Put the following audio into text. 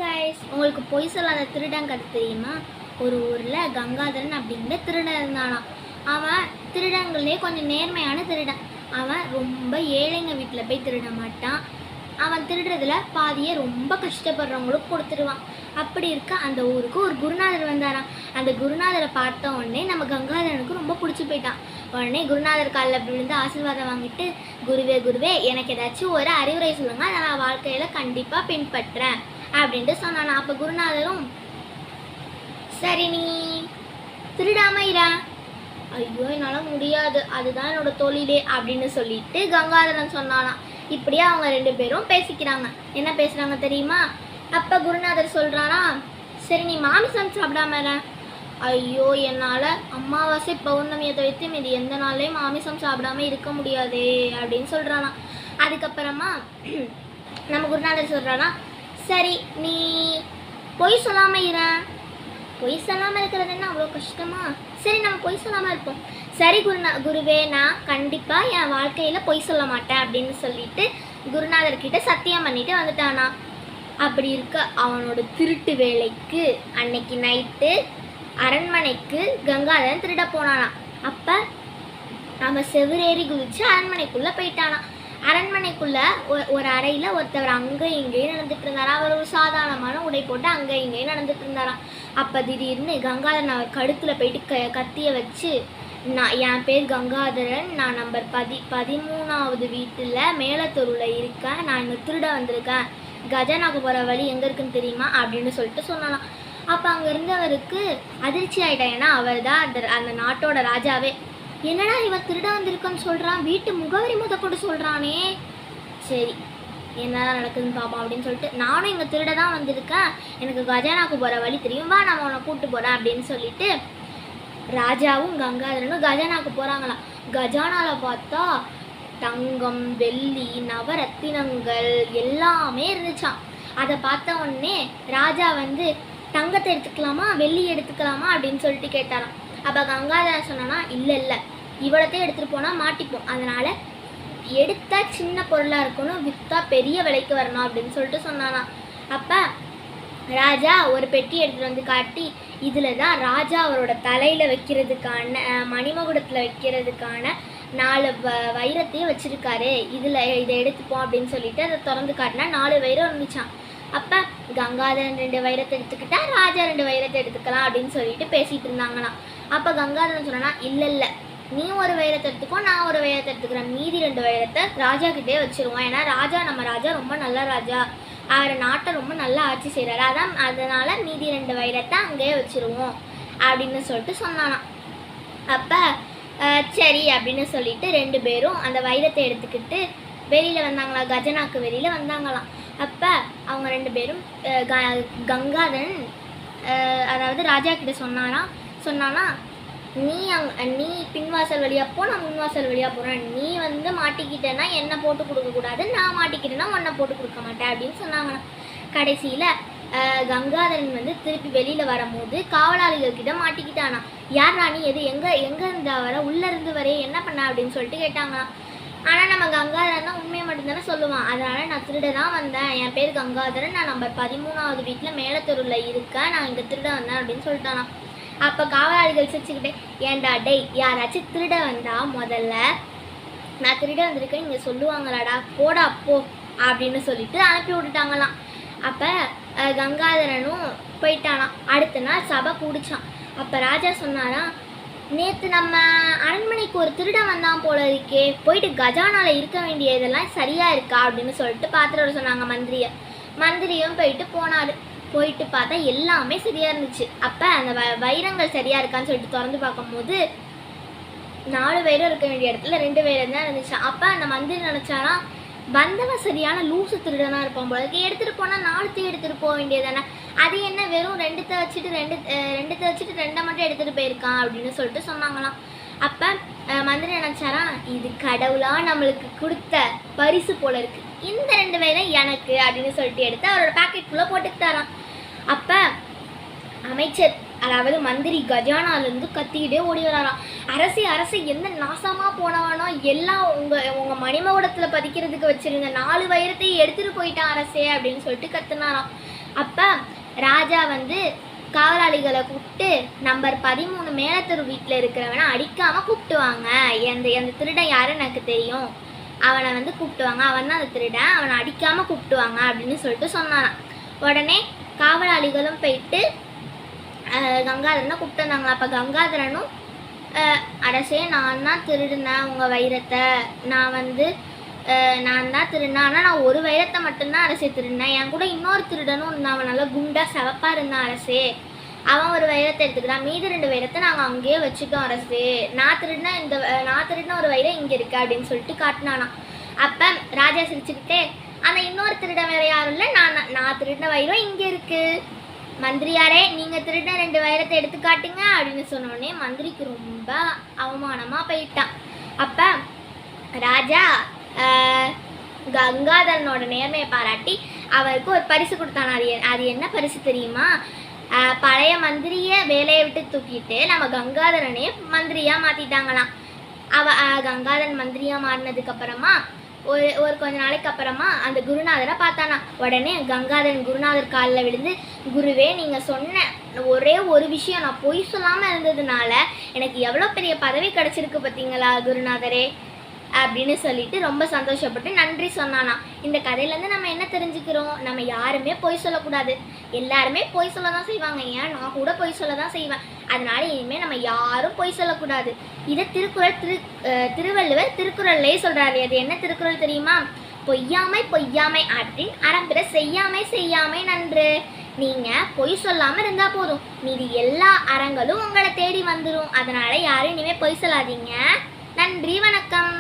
Guys, உங்களுக்கு பொய் சொல்லாத திருடன் கதை தெரியுமா? ஒரு ஊரில் கங்காதரன் அப்படிங்கிற திருடன் இருந்தானாம். அவன் திருடங்களே கொஞ்சம் நேர்மையான திருடன். அவன் ரொம்ப ஏழைங்க வீட்டில் போய் திருட மாட்டான். அவன் திருடுறதுல பாதியை ரொம்ப கஷ்டப்படுறவங்களுக்கு கொடுத்துருவான். அப்படி இருக்க அந்த ஊருக்கு ஒரு குருநாதர் வந்தாராம். அந்த குருநாதரை பார்த்த உடனே நம்ம கங்காதரனுக்கு ரொம்ப பிடிச்சி போயிட்டான். உடனே குருநாதர் காலில் விழுந்து ஆசீர்வாதம் வாங்கிட்டு, குருவே குருவே, எனக்கு ஏதாச்சும் ஒரு அறிவுரை சொல்லுங்க, அதை நான் வாழ்க்கையில் கண்டிப்பாக பின்பற்றுறேன் அப்படின்ட்டு சொன்னானா. அப்போ குருநாதரும், சரி நீ திருடாம இரா. ஐயோ என்னால் முடியாது, அதுதான் என்னோட தொழிலே அப்படின்னு சொல்லிட்டு கங்காதரன் சொன்னானா. இப்படியே அவங்க ரெண்டு பேரும் பேசிக்கிறாங்க. என்ன பேசுகிறாங்க தெரியுமா? அப்போ குருநாதர் சொல்கிறாரா, சரி நீ மாமிசம் சாப்பிடாம இரு. ஐயோ என்னால் அமாவாசை பௌர்ணமியை தவிர்த்து மீது எந்த நாள்லேயும் மாமிசம் சாப்பிடாம இருக்க முடியாதே அப்படின்னு சொல்கிறானா. அதுக்கப்புறமா நம்ம குருநாதர் சொல்கிறானா, சரி நீ பொய் சொல்லாமல் இரு. பொய் சொல்லாமல் இருக்கிறது என்ன அவ்வளோ கஷ்டமா? சரி நம்ம பொய் சொல்லாமல் இருப்போம். சரி குருவே, நான் கண்டிப்பாக என் வாழ்க்கையில் பொய் சொல்ல மாட்டேன் அப்படின்னு சொல்லிட்டு குருநாதர்கிட்ட சத்தியம் பண்ணிட்டு வந்துட்டானா. அப்படி இருக்க அவனோட திருட்டு வேலைக்கு அன்னைக்கு நைட்டு அரண்மனைக்கு கங்காதரன் திருட போனானா. அப்போ அவன் செவுரேறி குதிச்சு அரண்மனைக்குள்ளே போயிட்டானா. அரண்மனைக்குள்ளே ஒரு அறையில் ஒருத்தவர் அங்கே இங்கேயும் நடந்துட்டு இருந்தாரா. அவர் ஒரு சாதாரணமான உடை போட்டு அங்கே இங்கேயும் நடந்துட்டு இருந்தாராம். அப்போ திடீர்னு கங்காதரன் அவர் கழுத்தில் போயிட்டு கத்தியை வச்சு, என் பேர் கங்காதரன், நான் நம்பர் 13வது வீட்டில் மேலத்தெருவில் இருக்கேன், நான் இங்கே திருட வந்திருக்கேன், கஜானாக்கு போகிற வழி எங்கே இருக்குன்னு தெரியுமா அப்படின்னு சொல்லிட்டு சொன்னாலாம். அப்போ அங்கே இருந்தவருக்கு அதிர்ச்சி ஆகிட்டான். ஏன்னா அவர் தான் அந்த நாட்டோட ராஜாவே. என்னடா இவன் திருட வந்திருக்கான்னு சொல்கிறான், வீட்டு முகவரி கொண்டு சொல்கிறானே, சரி என்னதான் நடக்குதுன்னு பார்ப்போம் அப்படின்னு சொல்லிட்டு, நானும் இங்கே திருட தான் வந்திருக்கேன், எனக்கு கஜானாக்கு போகிற வழி தெரியும், வா நான் உன்னை கூப்பிட்டு போகிறேன் அப்படின்னு சொல்லிட்டு ராஜாவும் கங்காதரனும் கஜானாக்கு போகிறாங்களாம். கஜானாவில் பார்த்தா தங்கம், வெள்ளி, நவரத்தினங்கள் எல்லாமே இருந்துச்சான். அதை பார்த்த உடனே ராஜா வந்து, தங்கத்தை எடுத்துக்கலாமா வெள்ளி எடுத்துக்கலாமா அப்படின்னு சொல்லிட்டு கேட்டாராம். அப்போ கங்காதரன் சொன்னானா, இல்லை இவ்வளோத்தையும் எடுத்துகிட்டு போனால் மாட்டிப்போம், அதனால் எடுத்தா சின்ன பொருளாக இருக்கணும், விற்றா பெரிய விலைக்கு வரணும் அப்படின்னு சொல்லிட்டு சொன்னானா. அப்போ ராஜா ஒரு பெட்டி எடுத்துகிட்டு வந்து காட்டி, இதில் தான் ராஜா அவரோட தலையில் வைக்கிறதுக்கான மணிமகுடத்தில் வைக்கிறதுக்கான 4 வைரத்தையும் வச்சுருக்காரு, இதை எடுத்துப்போம் அப்படின்னு சொல்லிட்டு அதை திறந்து காட்டினா 4 வைரம் இருந்துச்சான். அப்போ கங்காதரன் 2 வைரத்தை எடுத்துக்கிட்டா ராஜா 2 வைரத்தை எடுத்துக்கலாம் அப்படின்னு சொல்லிட்டு பேசிகிட்டு இருந்தாங்களாம். அப்போ கங்காதரன் சொன்னா, இல்லை நீ ஒரு வைரத்தை எடுத்துக்கோ, நான் ஒரு வைரத்தை எடுத்துக்கிறேன், மீதி 2 வைரத்தை ராஜா கிட்டே வச்சுருவோம், ஏன்னா நம்ம ராஜா ரொம்ப நல்ல ராஜா, அவர் நாட்டை ரொம்ப நல்லா ஆட்சி செய்கிறாரு, அதனால் மீதி 2 வைரத்தை அங்கேயே வச்சுருவோம் அப்படின்னு சொல்லிட்டு சொன்னானாம். அப்போ சரி அப்படின்னு சொல்லிட்டு 2 பேரும் அந்த வைரத்தை எடுத்துக்கிட்டு வெளியில் வந்தாங்களா, கஜனாக்கு வெளியில் வந்தாங்களாம். அப்போ அவங்க 2 பேரும் கங்காதரன் அதாவது ராஜா கிட்ட சொன்னானா, நீ பின்வாசல் வழியாக போ, நான் முன்வாசல் வழியாக போகிறேன், நீ வந்து மாட்டிக்கிட்டேன்னா என்னை போட்டு கொடுக்கக்கூடாது, நான் மாட்டிக்கிட்டேன்னா உன்னை போட்டு கொடுக்க மாட்டேன் அப்படின்னு சொன்னாங்களாம். கடைசியில் கங்காதரன் வந்து திருப்பி வெளியில் வரும்போது காவலாளிகள் கிட்ட மாட்டிக்கிட்டானா. யார் ராணி, எது எங்கே இருந்தா வர, உள்ளேருந்து வரைய என்ன பண்ண அப்படின்னு சொல்லிட்டு கேட்டாங்களாம். ஆனால் நம்ம கங்காதரன் தான் உண்மையை மட்டும்தானே சொல்லுவான், அதனால் நான் திருட தான் வந்தேன், என் பேர் கங்காதரன், நான் நம்பர் 13வது வீட்டில் மேலத்தெருவில் இருக்கேன், நான் இங்கே திருட வந்தேன் அப்படின்னு சொல்லிட்டானா. அப்போ காவலாளிகள் சிரிச்சுக்கிட்டே, ஏன்டா டேய், யாராச்சும் திருட வந்தா முதல்ல நான் திருட வந்திருக்கேன் இங்கே சொல்லுவாங்களாடா, போடா போ அப்படின்னு சொல்லிட்டு அனுப்பி விட்டுட்டாங்களாம். அப்போ கங்காதரனும் போயிட்டானாம். அடுத்த நாள் சபை கூடிச்சான். அப்போ ராஜா சொன்னாராம், நேற்று நம்ம அரண்மனைக்கு ஒரு திருடன் வந்தான் போல இருக்கே, போயிட்டு கஜானாவில் இருக்க வேண்டிய இதெல்லாம் சரியாக இருக்கா அப்படின்னு சொல்லிட்டு பார்த்துட்டு சொன்னாங்க மந்திரியும் போயிட்டு பார்த்தா எல்லாமே சரியாக இருந்துச்சு. அப்போ அந்த வைரங்கள் சரியாக இருக்கான்னு சொல்லிட்டு திறந்து பார்க்கும்போது 4 வைரம் இருக்க வேண்டிய இடத்துல 2 வைரம் தான் இருந்துச்சு. அப்போ அந்த மந்திரி நினச்சானா, வந்தவன் சரியான லூசு திருடனாக இருப்பான் போல இருக்கு, எடுத்துகிட்டு போனால் 4 எடுத்துகிட்டு போக வேண்டியதானே, அது என்ன வெறும் 2 வச்சுட்டு 2 மட்டும் எடுத்துகிட்டு போயிருக்கான் அப்படின்னு சொல்லிட்டு சொன்னாங்களாம். அப்போ மந்திரி நினச்சாரா, இது கடவுளாக நம்மளுக்கு கொடுத்த பரிசு போல இருக்குது, இந்த 2 வைரம் எனக்கு அப்படின்னு சொல்லிட்டு எடுத்து அவரோட பேக்கெட்டுக்குள்ளே போட்டுக்கிட்டாராம். அப்போ அமைச்சர் அதாவது மந்திரி கஜானாலேருந்து கத்திக்கிட்டே ஓடி வராராம். அரசே எந்த நாசமாக போனவானோ எல்லாம் உங்கள் மணிமகுடத்தில் பதிக்கிறதுக்கு வச்சுருந்த 4 வைரத்தையும் எடுத்துகிட்டு போயிட்டான் அரசே அப்படின்னு சொல்லிட்டு கத்துனாராம். அப்போ ராஜா வந்து காவலாளிகளை கூப்பிட்டு நம்பர் 13 மேலத்தெரு வீட்டில் இருக்கிறவனை அடிக்காமல் கூப்பிட்டுவாங்க, எந்த திருடன் யாருன்னு எனக்கு தெரியும், அவனை வந்து கூப்பிட்டுவாங்க, அவன் தான் அந்த திருடன், அவனை அடிக்காமல் கூப்பிட்டுவாங்க அப்படின்னு சொல்லிட்டு சொன்னானான். உடனே காவலாளிகளும் போயிட்டு கங்காதரனை கூப்பிட்டு வந்தாங்களா. அப்போ கங்காதரனும் அரசே நான் தான் திருடினேன் உங்கள் வைரத்தை, நான் தான் திருடினேன், ஆனால் நான் ஒரு வைரத்தை மட்டும்தான் அரசே திருடினேன், என் கூட இன்னொரு திருடனும் இருந்தான், அவன் நல்லா குண்டா செவப்பாக இருந்தான் அரசே, அவன் ஒரு வைரத்தை எடுத்துக்கிட்டான், மீதி 2 வைரத்தை நாங்கள் அங்கேயே வச்சுட்டோம் அரசே, நான் திருடின ஒரு வைரம் இங்கே இருக்கு அப்படின்னு சொல்லிட்டு காட்டினானா. அப்போ ராஜா சிரிச்சுக்கிட்டே அந்த இன்னொரு திருடன் வேற யாரும் இல்லை, நான் திருடின வைரம் இங்கே இருக்கு, மந்திரியாரே நீங்கள் திருடின 2 வைரத்தை எடுத்து காட்டுங்க அப்படின்னு சொன்னோடனே மந்திரிக்கு ரொம்ப அவமானமாக போயிட்டான். அப்போ ராஜா கங்காதரனோட நேர்மையை பாராட்டி அவருக்கு ஒரு பரிசு கொடுத்தானா. அது என்ன பரிசு தெரியுமா? பழைய மந்திரியை வேலையை விட்டு தூக்கிட்டு நம்ம கங்காதரனே மந்திரியாக மாற்றிட்டாங்களாம். கங்காதரன் மந்திரியாக மாறினதுக்கு அப்புறமா ஒரு கொஞ்ச நாளைக்கு அப்புறமா அந்த குருநாதரை பார்த்தானா. உடனே கங்காதரன் குருநாதர் காலில் விழுந்து, குருவே நீங்கள் சொன்ன ஒரே ஒரு விஷயம் நான் பொய் சொல்லாமல் இருந்ததுனால எனக்கு எவ்வளோ பெரிய பதவி கிடச்சிருக்கு பார்த்தீங்களா குருநாதரே அப்படின்னு சொல்லிட்டு ரொம்ப சந்தோஷப்பட்டு நன்றி சொன்னானா. இந்த கதையிலேருந்து நம்ம என்ன தெரிஞ்சுக்கிறோம்? நம்ம யாருமே பொய் சொல்லக்கூடாது, எல்லாருமே பொய் சொல்ல தான் செய்வாங்க, ஏன் நான் கூட பொய் சொல்ல தான் செய்வேன், அதனால இனிமேல் நம்ம யாரும் பொய் சொல்லக்கூடாது. இதை திருவள்ளுவர் திருக்குறள்லேயே சொல்கிறாரு. அது என்ன திருக்குறள் தெரியுமா? பொய்யாமை பொய்யாமை ஆற்றின் அறம்பிற செய்யாமை நன்று. நீங்கள் பொய் சொல்லாமல் இருந்தால் போதும், மீதி எல்லா அறங்களும் உங்களை தேடி வந்துடும். அதனால் யாரும் இனிமேல் பொய் சொல்லாதீங்க. நன்றி, வணக்கம்.